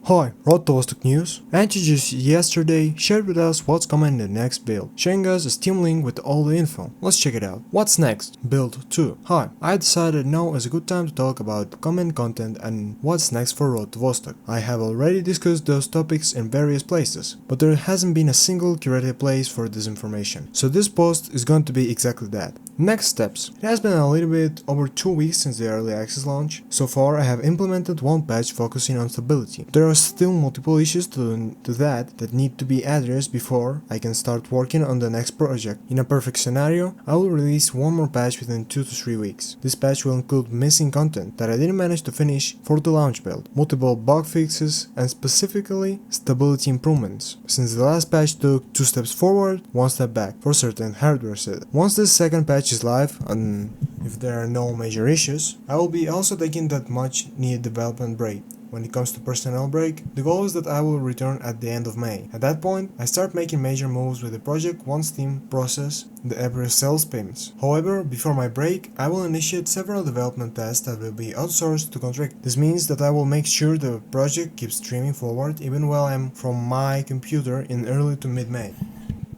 Hi, Road to Vostok News. Angie just yesterday shared with us what's coming in the next build, sharing us a Steam link with all the info. Let's check it out. What's next? Build 2. Hi, I decided now is a good time to talk about common content and what's next for Road to Vostok. I have already discussed those topics in various places, but there hasn't been a single curated place for this information. So this post is going to be exactly that. Next steps. It has been a little bit over 2 weeks since the early access launch. So far I have implemented one patch focusing on stability. There are still multiple issues to that need to be addressed before I can start working on the next project. In a perfect scenario, I will release one more patch within 2 to 3 weeks. This patch will include missing content that I didn't manage to finish for the launch build, multiple bug fixes, and specifically stability improvements, since the last patch took 2 steps forward, 1 step back for certain hardware setup. Once this second patch is live, and if there are no major issues, I will be also taking that much needed development break. When it comes to personnel break, the goal is that I will return at the end of May. At that point, I start making major moves with the project once Steam process the April sales payments. However, before my break, I will initiate several development tests that will be outsourced to contract. This means that I will make sure the project keeps streaming forward even while I'm from my computer in early to mid-May.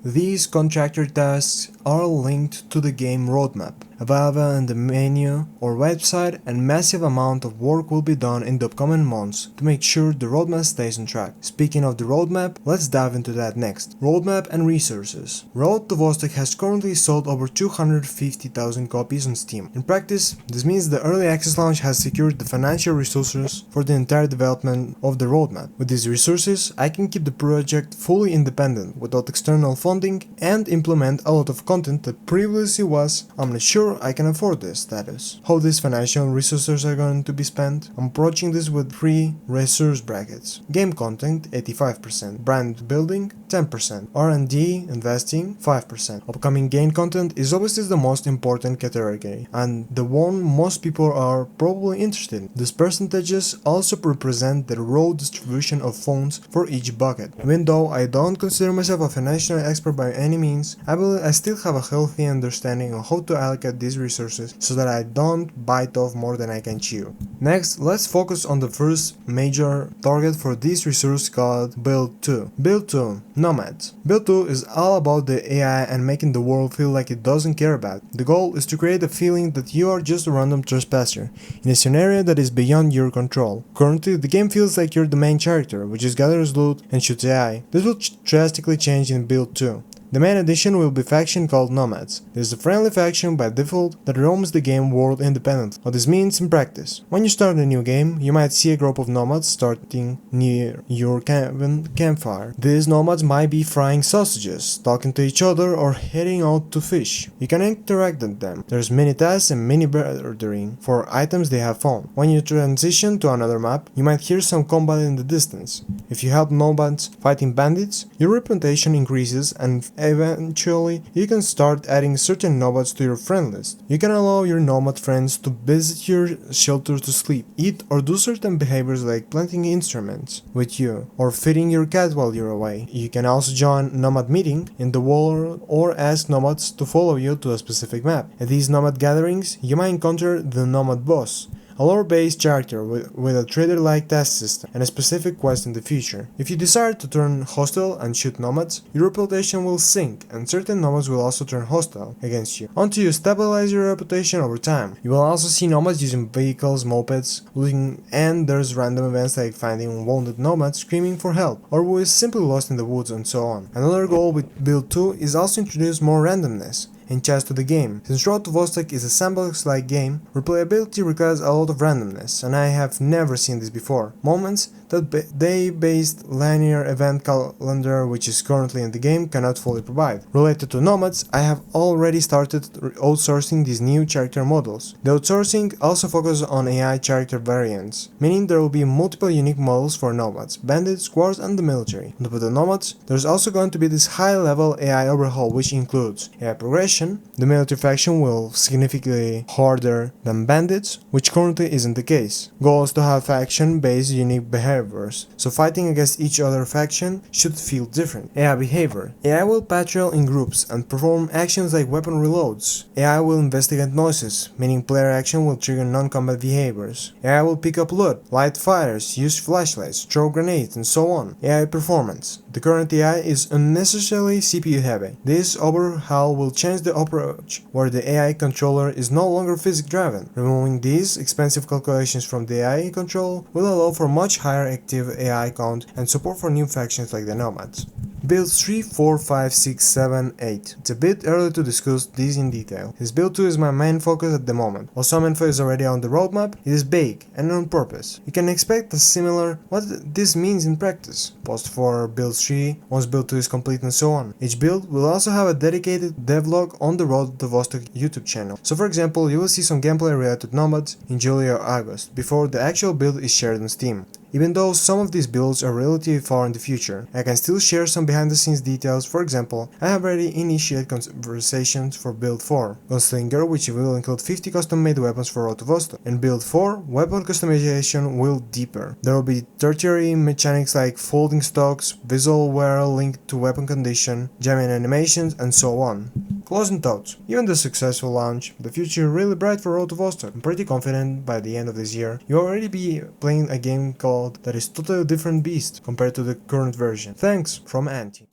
These contractor tasks are linked to the game roadmap, available in the menu or website, and massive amount of work will be done in the upcoming months to make sure the roadmap stays on track. Speaking of the roadmap, let's dive into that next. Roadmap and resources. Road to Vostok has currently sold over 250,000 copies on Steam. In practice, this means the early access launch has secured the financial resources for the entire development of the roadmap. With these resources, I can keep the project fully independent without external funding and implement a lot of content that previously was "I'm not sure I can afford this" status. How these financial resources are going to be spent? I'm approaching this with 3 resource brackets. Game content 85%, brand building 10%, R&D investing 5%. Upcoming game content is obviously the most important category and the one most people are probably interested in. These percentages also represent the raw distribution of funds for each bucket. Even though I don't consider myself a financial expert by any means, I still have a healthy understanding of how to allocate these resources so that I don't bite off more than I can chew. Next, let's focus on the first major target for this resource called Build 2. Build 2. Nomads. Build 2 is all about the AI and making the world feel like it doesn't care about. The goal is to create a feeling that you are just a random trespasser in a scenario that is beyond your control. Currently, the game feels like you're the main character, which just gathers loot and shoots AI. This will drastically change in Build 2. The main addition will be a faction called Nomads. This is a friendly faction by default that roams the game world independently. What this means in practice. When you start a new game, you might see a group of nomads starting near your campfire. These nomads might be frying sausages, talking to each other, or heading out to fish. You can interact with them. There's mini tasks and mini bartering for items they have found. When you transition to another map, you might hear some combat in the distance. If you help nomads fighting bandits, your reputation increases and eventually, you can start adding certain nomads to your friend list. You can allow your nomad friends to visit your shelter to sleep, eat, or do certain behaviors like planting instruments with you, or feeding your cat while you're away. You can also join nomad meeting in the world or ask nomads to follow you to a specific map. At these nomad gatherings, you might encounter the nomad boss, a lore-based character with a trader-like task system and a specific quest in the future. If you decide to turn hostile and shoot nomads, your reputation will sink, and certain nomads will also turn hostile against you, until you stabilize your reputation over time. You will also see nomads using vehicles, mopeds, looting, and there's random events like finding wounded nomads screaming for help, or who is simply lost in the woods and so on. Another goal with Build 2 is also introduce more randomness and chance to the game. Since Road to Vostok is a sandbox-like game, replayability requires a lot of randomness, and I have never seen this before. Moments that day-based linear event calendar, which is currently in the game, cannot fully provide. Related to nomads, I have already started outsourcing these new character models. The outsourcing also focuses on AI character variants, meaning there will be multiple unique models for nomads, bandits, squads, and the military. On top of the nomads, there's also going to be this high-level AI overhaul, which includes AI progression. The military faction will significantly harder than bandits, which currently isn't the case. Goal is to have faction-based unique behavior diverse, so fighting against each other faction should feel different. AI behavior. AI will patrol in groups and perform actions like weapon reloads. AI will investigate noises, meaning player action will trigger non-combat behaviors. AI will pick up loot, light fires, use flashlights, throw grenades, and so on. AI performance. The current AI is unnecessarily CPU heavy. This overhaul will change the approach, where the AI controller is no longer physics driven. Removing these expensive calculations from the AI control will allow for much higher active AI count and support for new factions like the Nomads. Builds 3, 4, 5, 6, 7, 8. It's a bit early to discuss these in detail. This build 2 is my main focus at the moment. While some info is already on the roadmap, it is vague and on purpose. You can expect a similar what this means in practice. Post for build 3, once build 2 is complete and so on. Each build will also have a dedicated devlog on the road to the Vostok YouTube channel. So for example, you will see some gameplay related to Nomads in July or August, before the actual build is shared on Steam. Even though some of these builds are relatively far in the future, I can still share some behind the scenes details. For example, I have already initiated conversations for build 4, S.T.A.L.K.E.R, which will include 50 custom made weapons for Road to Vostok. In build 4, weapon customization will deeper. There will be tertiary mechanics like folding stocks, visual wear linked to weapon condition, jamming animations, and so on. Closing thoughts. Given the successful launch, the future is really bright for Road to Vostok. I'm pretty confident by the end of this year, you'll already be playing a game called that is totally different beast compared to the current version. Thanks from Anti.